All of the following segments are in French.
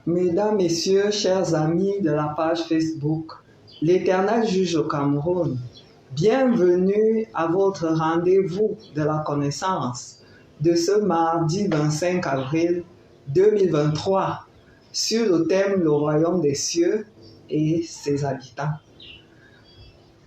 Mesdames, Messieurs, chers amis de la page Facebook, l'Éternel juge au Cameroun. Bienvenue à votre rendez-vous de la connaissance de ce mardi 25 avril 2023 sur le thème Le Royaume des cieux et ses habitants.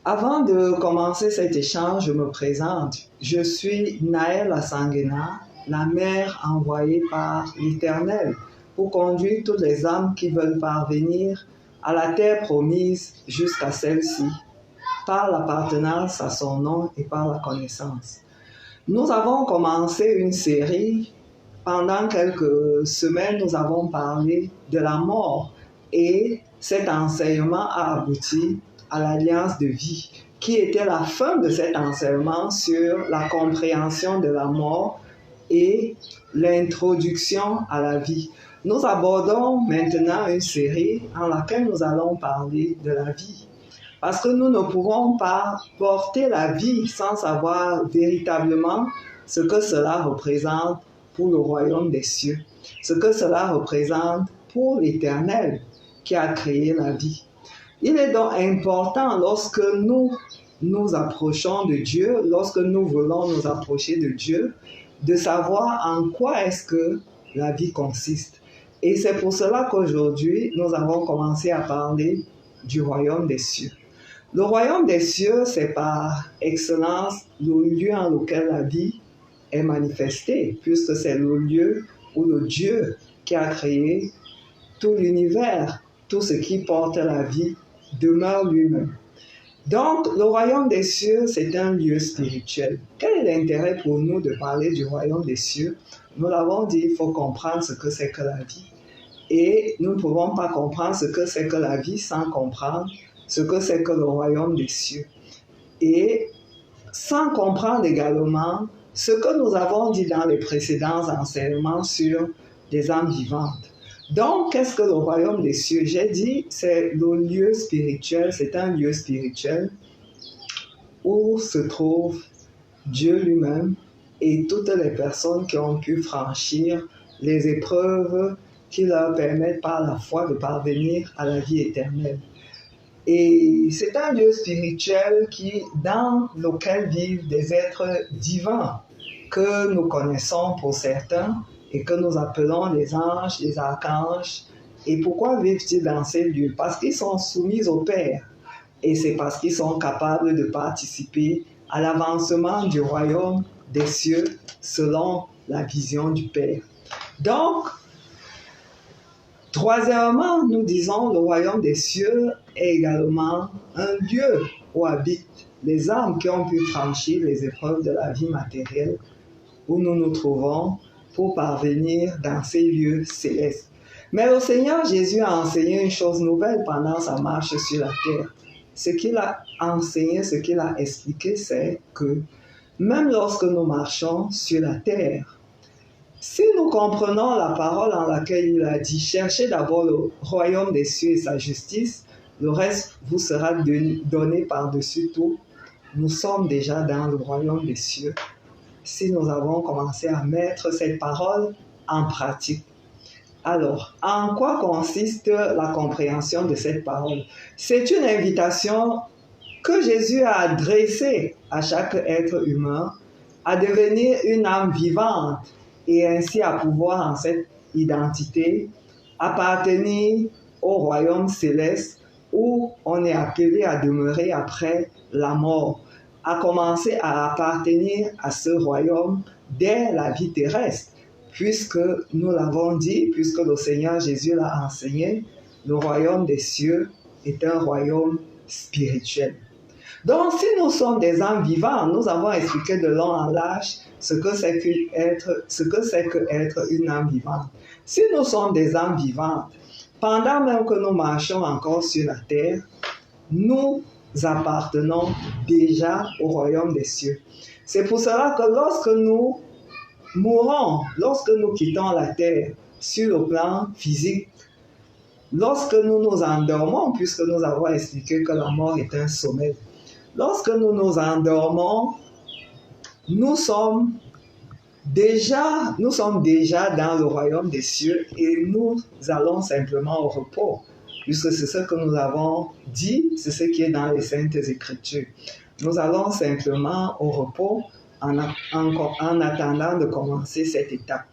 Avant de commencer cet échange, je me présente. Je suis Naël Asangena, la mère envoyée par l'Éternel pour conduire toutes les âmes qui veulent parvenir à la terre promise jusqu'à celle-ci, par l'appartenance à son nom et par la connaissance. Nous avons commencé une série. Pendant quelques semaines, nous avons parlé de la mort et cet enseignement a abouti à l'alliance de vie, qui était la fin de cet enseignement sur la compréhension de la mort et l'introduction à la vie. Nous abordons maintenant une série en laquelle nous allons parler de la vie. Parce que nous ne pouvons pas porter la vie sans savoir véritablement ce que cela représente pour le royaume des cieux, ce que cela représente pour l'Éternel qui a créé la vie. Il est donc important lorsque nous nous approchons de Dieu, lorsque nous voulons nous approcher de Dieu, de savoir en quoi est-ce que la vie consiste. Et c'est pour cela qu'aujourd'hui, nous avons commencé à parler du royaume des cieux. Le royaume des cieux, c'est par excellence le lieu en lequel la vie est manifestée, puisque c'est le lieu où le Dieu qui a créé tout l'univers, tout ce qui porte la vie, demeure lui-même. Donc, le royaume des cieux, c'est un lieu spirituel. Quel est l'intérêt pour nous de parler du royaume des cieux? Nous l'avons dit, il faut comprendre ce que c'est que la vie. Et nous ne pouvons pas comprendre ce que c'est que la vie sans comprendre ce que c'est que le royaume des cieux. Et sans comprendre également ce que nous avons dit dans les précédents enseignements sur les âmes vivantes. Donc, qu'est-ce que le royaume des cieux? J'ai dit, c'est le lieu spirituel, c'est un lieu spirituel où se trouve Dieu lui-même et toutes les personnes qui ont pu franchir les épreuves qui leur permettent par la foi de parvenir à la vie éternelle. Et c'est un lieu spirituel dans lequel vivent des êtres divins que nous connaissons pour certains et que nous appelons les anges, les archanges. Et pourquoi vivent-ils dans ces lieux? Parce qu'ils sont soumis au Père. Et c'est parce qu'ils sont capables de participer à l'avancement du royaume des cieux selon la vision du Père. Donc, troisièmement, nous disons le royaume des cieux est également un lieu où habitent les âmes qui ont pu franchir les épreuves de la vie matérielle, où nous nous trouvons pour parvenir dans ces lieux célestes. Mais le Seigneur Jésus a enseigné une chose nouvelle pendant sa marche sur la terre. Ce qu'il a enseigné, ce qu'il a expliqué, c'est que même lorsque nous marchons sur la terre, si nous comprenons la parole en laquelle il a dit « Cherchez d'abord le royaume des cieux et sa justice, le reste vous sera donné par-dessus tout », nous sommes déjà dans le royaume des cieux si nous avons commencé à mettre cette parole en pratique. Alors, en quoi consiste la compréhension de cette parole? C'est une invitation que Jésus a adressée à chaque être humain à devenir une âme vivante et ainsi à pouvoir en cette identité appartenir au royaume céleste où on est appelé à demeurer après la mort, à commencer à appartenir à ce royaume dès la vie terrestre, puisque nous l'avons dit, puisque le Seigneur Jésus l'a enseigné, le royaume des cieux est un royaume spirituel. Donc, si nous sommes des âmes vivantes, nous avons expliqué de long en large ce que c'est qu'être une âme vivante. Si nous sommes des âmes vivantes, pendant même que nous marchons encore sur la terre, nous appartenons déjà au royaume des cieux. C'est pour cela que lorsque nous mourons, lorsque nous quittons la terre sur le plan physique, lorsque nous nous endormons, puisque nous avons expliqué que la mort est un sommeil, lorsque nous nous endormons, nous sommes Déjà, nous sommes déjà dans le royaume des cieux et nous allons simplement au repos, puisque c'est ce que nous avons dit, c'est ce qui est dans les Saintes Écritures. Nous allons simplement au repos en attendant de commencer cette étape.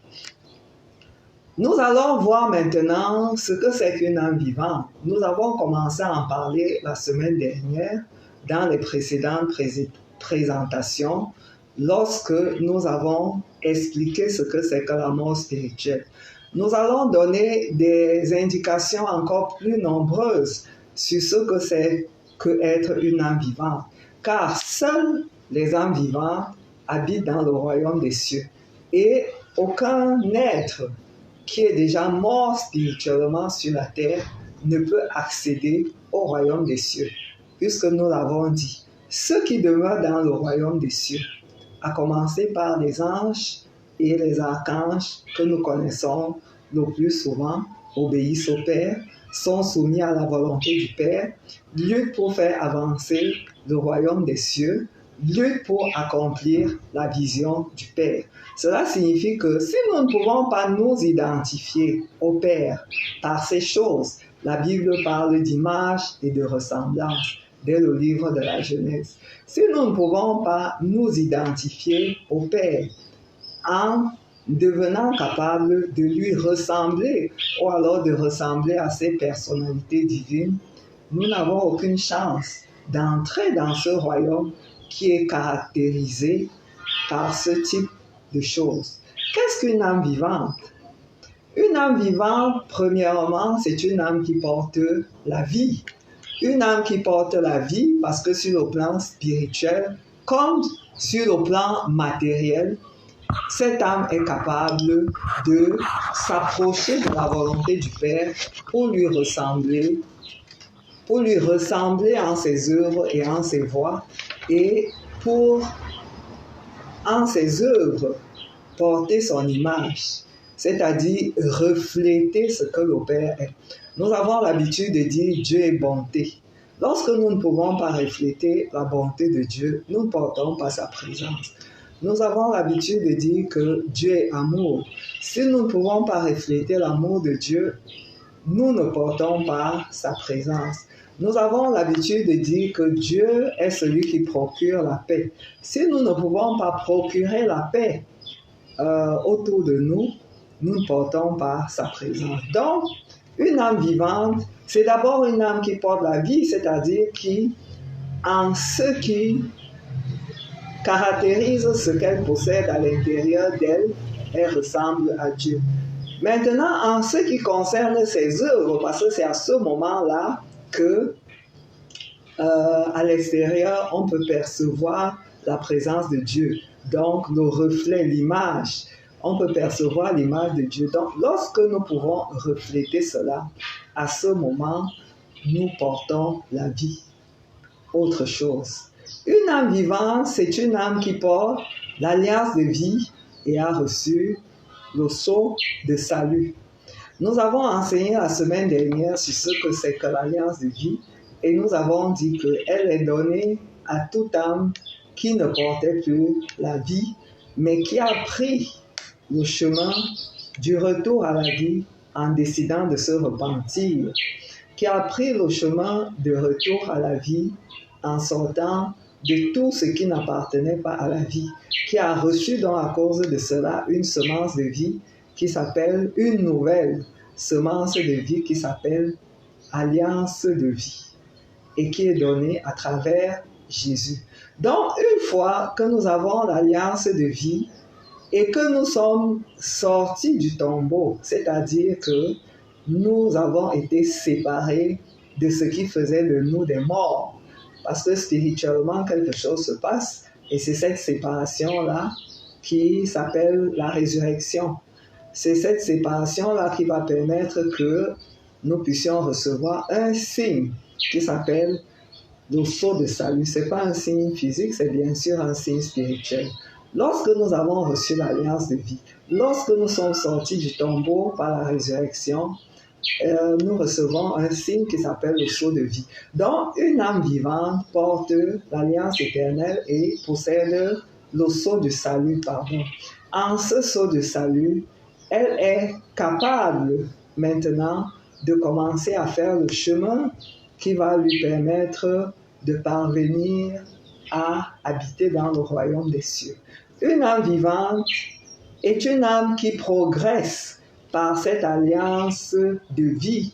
Nous allons voir maintenant ce que c'est qu'une âme vivante. Nous avons commencé à en parler la semaine dernière dans les précédentes présentations lorsque nous avons expliqué ce que c'est que la mort spirituelle. Nous allons donner des indications encore plus nombreuses sur ce que c'est qu'être une âme vivante, car seules les âmes vivantes habitent dans le royaume des cieux et aucun être qui est déjà mort spirituellement sur la terre ne peut accéder au royaume des cieux, puisque nous l'avons dit. Ceux qui demeurent dans le royaume des cieux, à commencer par les anges et les archanges que nous connaissons le plus souvent, obéissent au Père, sont soumis à la volonté du Père, luttent pour faire avancer le royaume des cieux, luttent pour accomplir la vision du Père. Cela signifie que si nous ne pouvons pas nous identifier au Père par ces choses, la Bible parle d'image et de ressemblance dès le livre de la Genèse. Si nous ne pouvons pas nous identifier au Père en devenant capables de lui ressembler ou alors de ressembler à ses personnalités divines, nous n'avons aucune chance d'entrer dans ce royaume qui est caractérisé par ce type de choses. Qu'est-ce qu'une âme vivante? Une âme vivante, premièrement, c'est une âme qui porte la vie. Une âme qui porte la vie parce que sur le plan spirituel, comme sur le plan matériel, cette âme est capable de s'approcher de la volonté du Père pour lui ressembler en ses œuvres et en ses voies, et pour, en ses œuvres, porter son image, c'est-à-dire refléter ce que le Père est. Nous avons l'habitude de dire Dieu est bonté. Lorsque nous ne pouvons pas refléter la bonté de Dieu, nous ne portons pas sa présence. Nous avons l'habitude de dire que Dieu est amour. Si nous ne pouvons pas refléter l'amour de Dieu, nous ne portons pas sa présence. Nous avons l'habitude de dire que Dieu est celui qui procure la paix. Si nous ne pouvons pas procurer la paix autour de nous, nous ne portons pas sa présence. Donc, une âme vivante, c'est d'abord une âme qui porte la vie, c'est-à-dire qui, en ce qui caractérise ce qu'elle possède à l'intérieur d'elle, elle ressemble à Dieu. Maintenant, en ce qui concerne ses œuvres, parce que c'est à ce moment-là que, à l'extérieur, on peut percevoir la présence de Dieu. Donc, le reflet, l'image, on peut percevoir l'image de Dieu. Donc, lorsque nous pouvons refléter cela, à ce moment, nous portons la vie. Autre chose. Une âme vivante, c'est une âme qui porte l'alliance de vie et a reçu le sceau de salut. Nous avons enseigné la semaine dernière sur ce que c'est que l'alliance de vie et nous avons dit qu'elle est donnée à toute âme qui ne portait plus la vie, mais qui a pris le chemin du retour à la vie en décidant de se repentir, qui a pris le chemin de retour à la vie en sortant de tout ce qui n'appartenait pas à la vie, qui a reçu donc à cause de cela une semence de vie qui s'appelle une nouvelle semence de vie qui s'appelle alliance de vie et qui est donnée à travers Jésus. Donc, une fois que nous avons l'alliance de vie et que nous sommes sortis du tombeau, c'est-à-dire que nous avons été séparés de ce qui faisait de nous des morts, parce que spirituellement, quelque chose se passe, et c'est cette séparation-là qui s'appelle la résurrection. C'est cette séparation-là qui va permettre que nous puissions recevoir un signe qui s'appelle le sceau de salut. Ce n'est pas un signe physique, c'est bien sûr un signe spirituel. Lorsque nous avons reçu l'alliance de vie, lorsque nous sommes sortis du tombeau par la résurrection, nous recevons un signe qui s'appelle le sceau de vie. Donc, une âme vivante porte l'alliance éternelle et possède le sceau du salut, En ce saut de salut, elle est capable maintenant de commencer à faire le chemin qui va lui permettre de parvenir à habiter dans le royaume des cieux. Une âme vivante est une âme qui progresse par cette alliance de vie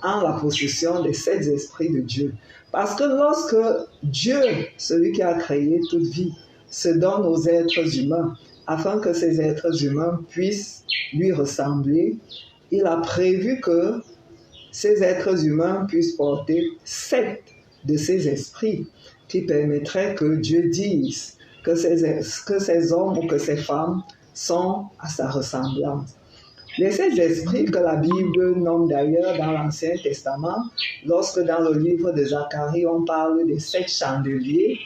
en la possession des 7 esprits de Dieu. Parce que lorsque Dieu, celui qui a créé toute vie, se donne aux êtres humains, afin que ces êtres humains puissent lui ressembler, il a prévu que ces êtres humains puissent porter 7 de ces esprits qui permettraient que Dieu dise que ces hommes ou que ces femmes sont à sa ressemblance. Les 7 esprits que la Bible nomme d'ailleurs dans l'Ancien Testament, lorsque dans le livre de Zacharie, on parle des 7 chandeliers,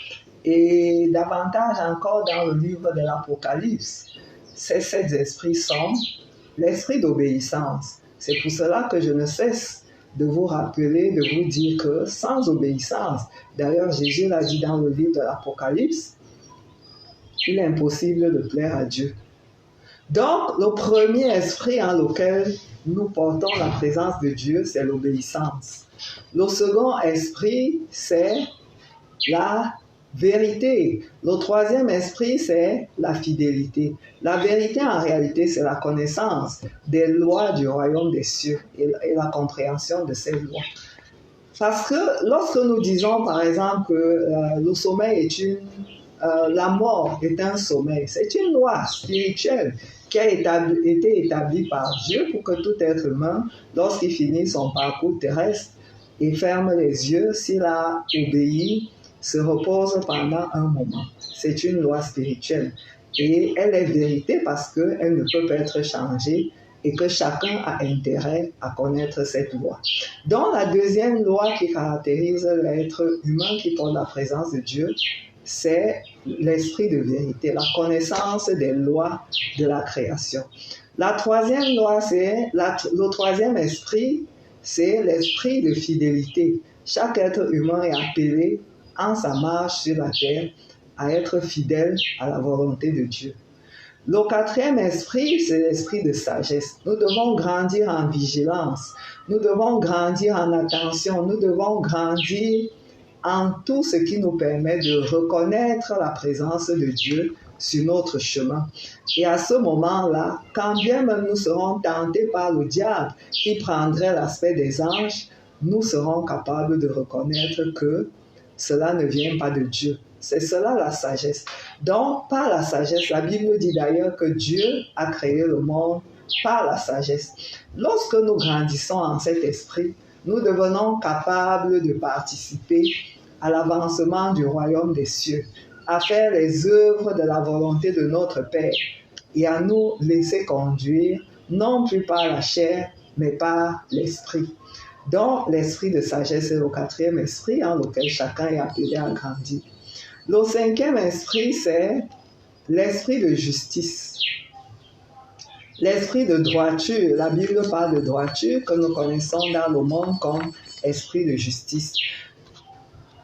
et davantage encore dans le livre de l'Apocalypse, ces 7 esprits sont l'esprit d'obéissance. C'est pour cela que je ne cesse de vous rappeler, de vous dire que sans obéissance, d'ailleurs Jésus l'a dit dans le livre de l'Apocalypse, il est impossible de plaire à Dieu. Donc, le premier esprit en lequel nous portons la présence de Dieu, c'est l'obéissance. Le second esprit, c'est la vérité. Le troisième esprit, c'est la fidélité. La vérité, en réalité, c'est la connaissance des lois du royaume des cieux et la compréhension de ces lois. Parce que lorsque nous disons, par exemple, que le sommeil est la mort est un sommeil, c'est une loi spirituelle qui a été établie par Dieu pour que tout être humain, lorsqu'il finit son parcours terrestre et ferme les yeux, s'il a obéi, se repose pendant un moment. C'est une loi spirituelle et elle est vérité parce qu'elle ne peut pas être changée et que chacun a intérêt à connaître cette loi. Donc la deuxième loi qui caractérise l'être humain qui porte la présence de Dieu, c'est l'esprit de vérité, la connaissance des lois de la création. La troisième loi, le troisième esprit, c'est l'esprit de fidélité. Chaque être humain est appelé en sa marche sur la terre à être fidèle à la volonté de Dieu. Le quatrième esprit, c'est l'esprit de sagesse. Nous devons grandir en vigilance, nous devons grandir en attention, nous devons grandir en tout ce qui nous permet de reconnaître la présence de Dieu sur notre chemin. Et à ce moment-là, quand bien même nous serons tentés par le diable qui prendrait l'aspect des anges, nous serons capables de reconnaître que cela ne vient pas de Dieu. C'est cela la sagesse. Donc, par la sagesse, la Bible dit d'ailleurs que Dieu a créé le monde par la sagesse. Lorsque nous grandissons en cet esprit, nous devenons capables de participer à l'avancement du royaume des cieux, à faire les œuvres de la volonté de notre Père et à nous laisser conduire, non plus par la chair, mais par l'esprit. Donc, l'esprit de sagesse est le quatrième esprit en lequel chacun est appelé à grandir. Le cinquième esprit, c'est l'esprit de justice. L'esprit de droiture, la Bible parle de droiture que nous connaissons dans le monde comme esprit de justice.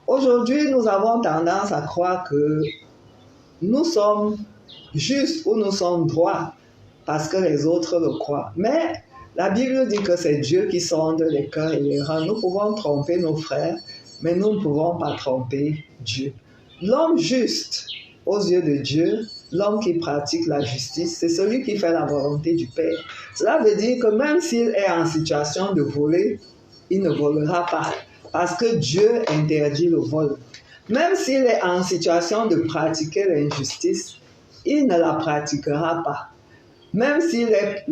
Aujourd'hui, nous avons tendance à croire que nous sommes justes ou nous sommes droits parce que les autres le croient. Mais la Bible dit que c'est Dieu qui sonde les cœurs et les reins. Nous pouvons tromper nos frères, mais nous ne pouvons pas tromper Dieu. L'homme juste aux yeux de Dieu, l'homme qui pratique la justice, c'est celui qui fait la volonté du Père. Cela veut dire que même s'il est en situation de voler, il ne volera pas parce que Dieu interdit le vol. Même s'il est en situation de pratiquer l'injustice, il ne la pratiquera pas. Même s'il est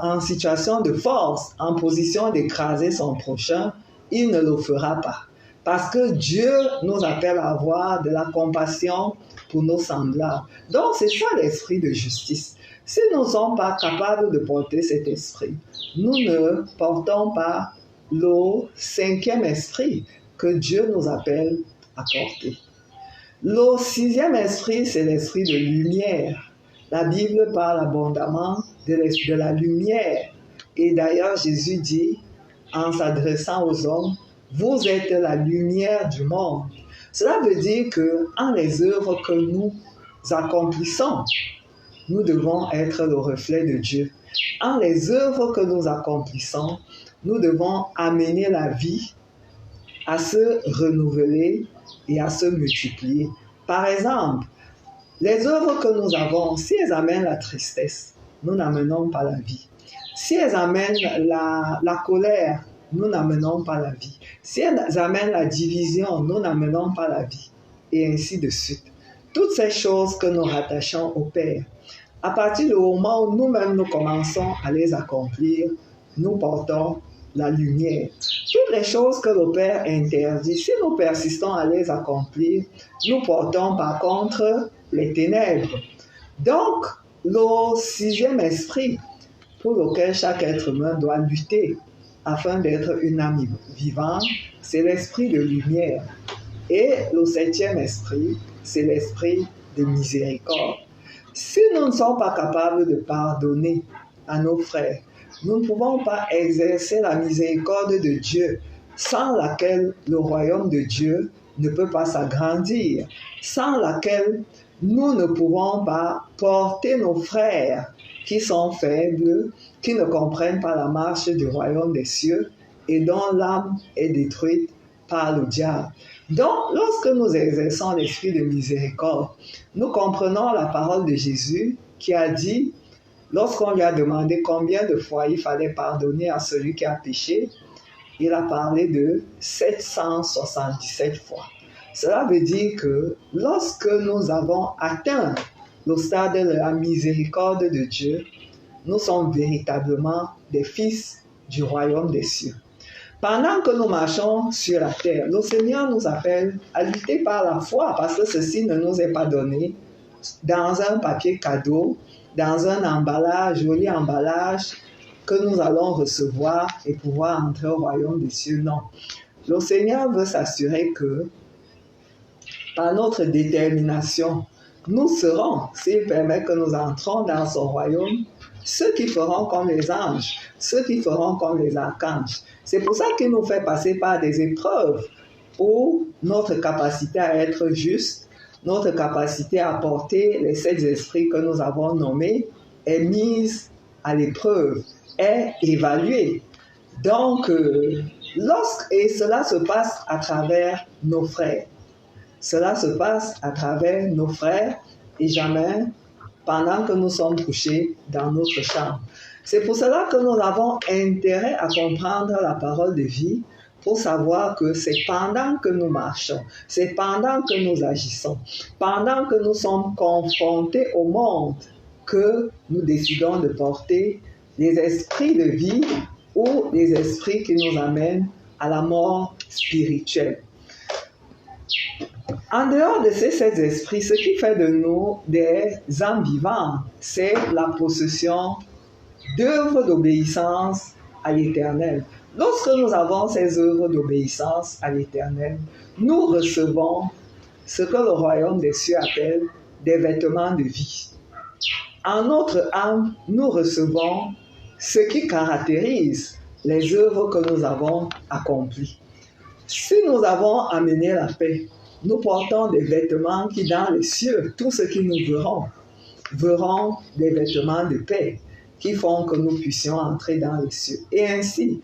en situation de force, en position d'écraser son prochain, il ne le fera pas. Parce que Dieu nous appelle à avoir de la compassion pour nos semblables. Donc, c'est ça l'esprit de justice. Si nous ne sommes pas capables de porter cet esprit, nous ne portons pas le cinquième esprit que Dieu nous appelle à porter. Le sixième esprit, c'est l'esprit de lumière. La Bible parle abondamment de la lumière. Et d'ailleurs, Jésus dit, en s'adressant aux hommes, vous êtes la lumière du monde. Cela veut dire que, en les œuvres que nous accomplissons, nous devons être le reflet de Dieu. En les œuvres que nous accomplissons, nous devons amener la vie à se renouveler et à se multiplier. Par exemple, les œuvres que nous avons, si elles amènent la tristesse, nous n'amenons pas la vie. Si elles amènent la colère, nous n'amenons pas la vie. Si elles amènent la division, nous n'amenons pas la vie. Et ainsi de suite. Toutes ces choses que nous rattachons au Père, à partir du moment où nous-mêmes nous commençons à les accomplir, nous portons la lumière. Toutes les choses que le Père interdit, si nous persistons à les accomplir, nous portons par contre les ténèbres. Donc, le sixième esprit pour lequel chaque être humain doit lutter afin d'être une âme vivante, c'est l'esprit de lumière. Et le septième esprit, c'est l'esprit de miséricorde. Si nous ne sommes pas capables de pardonner à nos frères, nous ne pouvons pas exercer la miséricorde de Dieu, sans laquelle le royaume de Dieu ne peut pas s'agrandir, sans laquelle nous ne pouvons pas porter nos frères qui sont faibles, qui ne comprennent pas la marche du royaume des cieux et dont l'âme est détruite par le diable. Donc, lorsque nous exerçons l'esprit de miséricorde, nous comprenons la parole de Jésus qui a dit, lorsqu'on lui a demandé combien de fois il fallait pardonner à celui qui a péché, il a parlé de 777 fois. Cela veut dire que lorsque nous avons atteint le stade de la miséricorde de Dieu, nous sommes véritablement des fils du royaume des cieux. Pendant que nous marchons sur la terre, le Seigneur nous appelle à lutter par la foi parce que ceci ne nous est pas donné dans un papier cadeau, dans un emballage, joli emballage que nous allons recevoir et pouvoir entrer au royaume des cieux. Non. Le Seigneur veut s'assurer que par notre détermination, nous serons, s'il permet que nous entrons dans son royaume, ceux qui feront comme les anges, ceux qui feront comme les archanges. C'est pour ça qu'il nous fait passer par des épreuves où notre capacité à être juste, notre capacité à porter les 7 esprits que nous avons nommés est mise à l'épreuve, est évaluée. Donc, et cela se passe à travers nos frères. Cela se passe à travers nos frères et jamais pendant que nous sommes couchés dans notre chambre. C'est pour cela que nous avons intérêt à comprendre la parole de vie pour savoir que c'est pendant que nous marchons, c'est pendant que nous agissons, pendant que nous sommes confrontés au monde que nous décidons de porter les esprits de vie ou les esprits qui nous amènent à la mort spirituelle. En dehors de ces 7 esprits, ce qui fait de nous des âmes vivantes, c'est la possession d'œuvres d'obéissance à l'Éternel. Lorsque nous avons ces œuvres d'obéissance à l'Éternel, nous recevons ce que le royaume des cieux appelle des vêtements de vie. En notre âme, nous recevons ce qui caractérise les œuvres que nous avons accomplies. Si nous avons amené la paix, nous portons des vêtements qui, dans les cieux, tout ce qui nous verront des vêtements de paix qui font que nous puissions entrer dans les cieux. Et ainsi,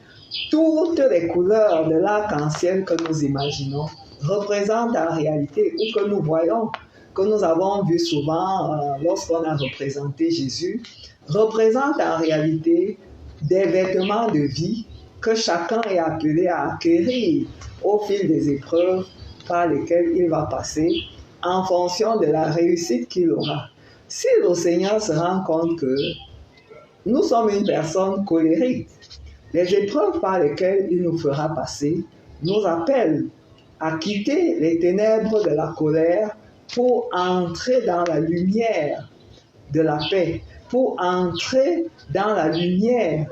toutes les couleurs de l'arc-en-ciel que nous imaginons représentent en réalité, ou que nous voyons, que nous avons vu souvent lorsqu'on a représenté Jésus, représentent en réalité des vêtements de vie que chacun est appelé à acquérir au fil des épreuves par lesquelles il va passer en fonction de la réussite qu'il aura. Si le Seigneur se rend compte que nous sommes une personne colérique, les épreuves par lesquelles il nous fera passer nous appellent à quitter les ténèbres de la colère pour entrer dans la lumière de la paix, pour entrer dans la lumière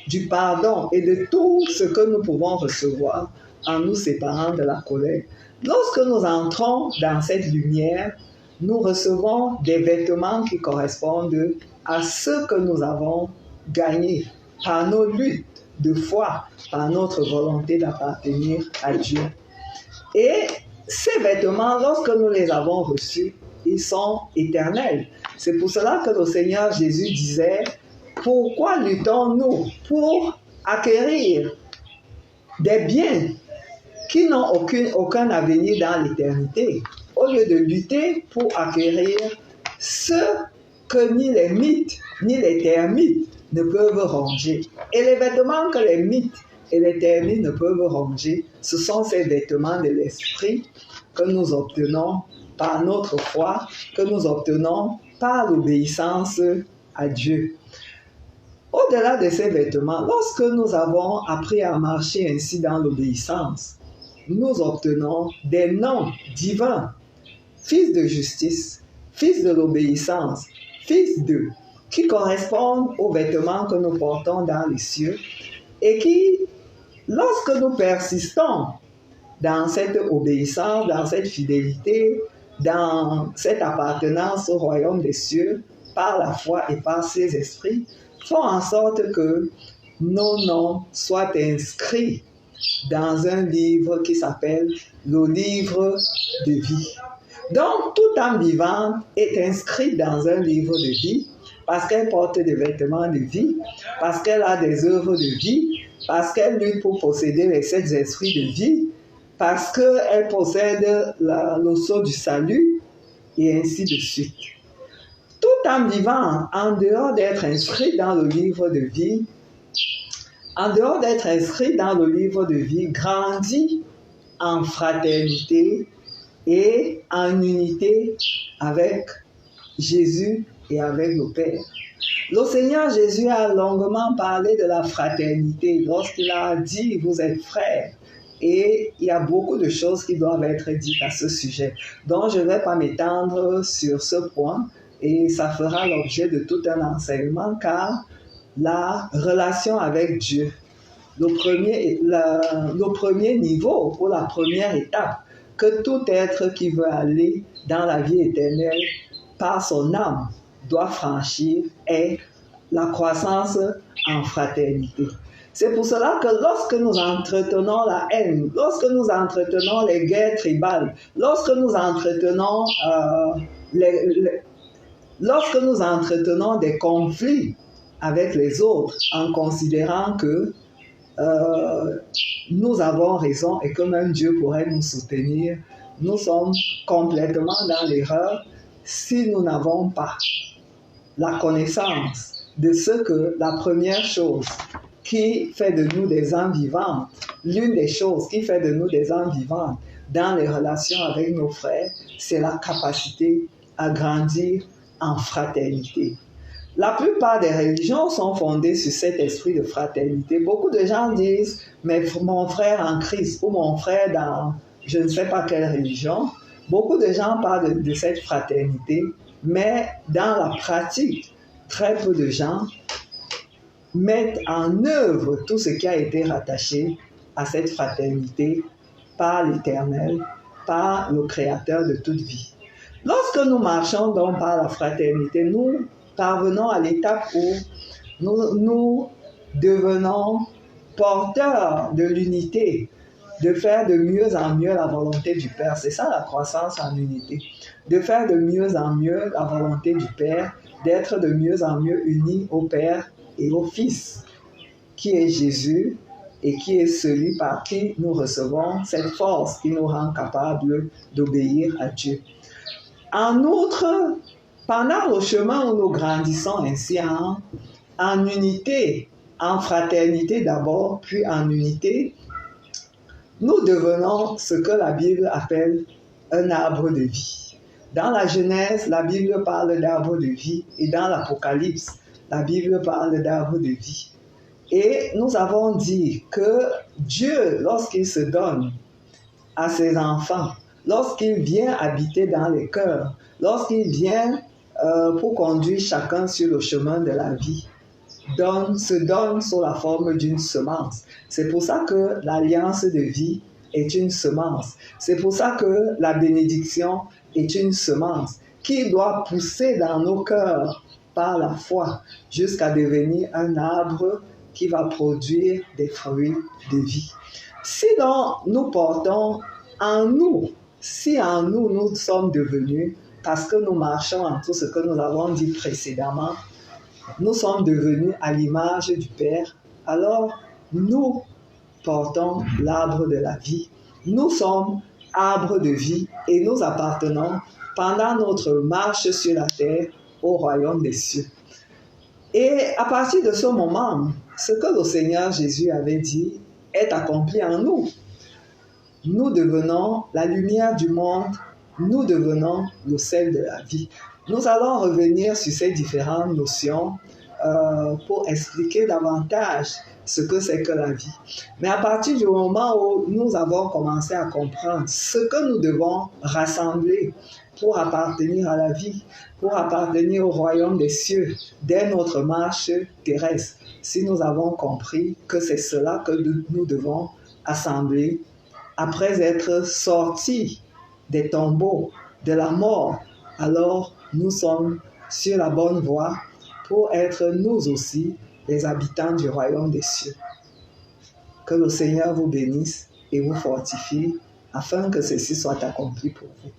du pardon et de tout ce que nous pouvons recevoir en nous séparant de la colère. Lorsque nous entrons dans cette lumière, nous recevons des vêtements qui correspondent à ce que nous avons gagné par nos luttes de foi, par notre volonté d'appartenir à Dieu. Et ces vêtements, lorsque nous les avons reçus, ils sont éternels. C'est pour cela que le Seigneur Jésus disait, pourquoi luttons-nous pour acquérir des biens qui n'ont aucun avenir dans l'éternité, au lieu de lutter pour acquérir ce que ni les mythes ni les termites ne peuvent ronger. Et les vêtements que les mythes et les termites ne peuvent ronger, ce sont ces vêtements de l'esprit que nous obtenons par notre foi, que nous obtenons par l'obéissance à Dieu. Au-delà de ces vêtements, lorsque nous avons appris à marcher ainsi dans l'obéissance, nous obtenons des noms divins, fils de justice, fils de l'obéissance, fils de, qui correspondent aux vêtements que nous portons dans les cieux et qui, lorsque nous persistons dans cette obéissance, dans cette fidélité, dans cette appartenance au royaume des cieux, par la foi et par ses esprits, font en sorte que nos noms soient inscrits dans un livre qui s'appelle le livre de vie. Donc, toute âme vivante est inscrite dans un livre de vie parce qu'elle porte des vêtements de vie, parce qu'elle a des œuvres de vie, parce qu'elle lutte pour posséder les 7 esprits de vie, parce qu'elle possède le sceau du salut, et ainsi de suite. Toute âme vivante, en dehors d'être inscrite dans le livre de vie, grandit en fraternité et en unité avec Jésus et avec le Père. Le Seigneur Jésus a longuement parlé de la fraternité lorsqu'il a dit « vous êtes frères ». Et il y a beaucoup de choses qui doivent être dites à ce sujet. Donc, je ne vais pas m'étendre sur ce point et ça fera l'objet de tout un enseignement car la relation avec Dieu, le premier niveau ou la première étape que tout être qui veut aller dans la vie éternelle par son âme doit franchir est la croissance en fraternité. C'est pour cela que lorsque nous entretenons la haine, lorsque nous entretenons les guerres tribales, lorsque nous entretenons des conflits avec les autres en considérant que nous avons raison et que même Dieu pourrait nous soutenir, nous sommes complètement dans l'erreur si nous n'avons pas la connaissance de ce que la première chose qui fait de nous des âmes vivantes, l'une des choses qui fait de nous des âmes vivantes dans les relations avec nos frères, c'est la capacité à grandir en fraternité. La plupart des religions sont fondées sur cet esprit de fraternité. Beaucoup de gens disent « mais mon frère en Christ » ou « mon frère dans je ne sais pas quelle religion ». Beaucoup de gens parlent de cette fraternité, mais dans la pratique, très peu de gens mettent en œuvre tout ce qui a été rattaché à cette fraternité par l'Éternel, par le Créateur de toute vie. Lorsque nous marchons donc par la fraternité, nous parvenons à l'étape où nous devenons porteurs de l'unité, de faire de mieux en mieux la volonté du Père. C'est ça la croissance en unité. De faire de mieux en mieux la volonté du Père, d'être de mieux en mieux unis au Père et au Fils, qui est Jésus et qui est celui par qui nous recevons cette force qui nous rend capables d'obéir à Dieu. En outre, pendant le chemin où nous grandissons ainsi en unité, en fraternité d'abord, puis en unité, nous devenons ce que la Bible appelle un arbre de vie. Dans la Genèse, la Bible parle d'arbre de vie et dans l'Apocalypse, la Bible parle d'arbre de vie. Et nous avons dit que Dieu, lorsqu'il se donne à ses enfants, lorsqu'il vient habiter dans les cœurs, lorsqu'il vient pour conduire chacun sur le chemin de la vie, se donne sous la forme d'une semence. C'est pour ça que l'alliance de vie est une semence. C'est pour ça que la bénédiction est une semence qui doit pousser dans nos cœurs par la foi jusqu'à devenir un arbre qui va produire des fruits de vie. Si donc nous portons en nous, si en nous nous sommes devenus parce que nous marchons en tout ce que nous avons dit précédemment, nous sommes devenus à l'image du Père, alors nous portons l'arbre de la vie. Nous sommes arbre de vie et nous appartenons pendant notre marche sur la terre au royaume des cieux. Et à partir de ce moment, ce que le Seigneur Jésus avait dit est accompli en nous. Nous devenons la lumière du monde, nous devenons le sel de la vie. Nous allons revenir sur ces différentes notions pour expliquer davantage ce que c'est que la vie. Mais à partir du moment où nous avons commencé à comprendre ce que nous devons rassembler pour appartenir à la vie, pour appartenir au royaume des cieux, dès notre marche terrestre, si nous avons compris que c'est cela que nous devons assembler, après être sortis des tombeaux, de la mort, alors nous sommes sur la bonne voie pour être nous aussi les habitants du royaume des cieux. Que le Seigneur vous bénisse et vous fortifie afin que ceci soit accompli pour vous.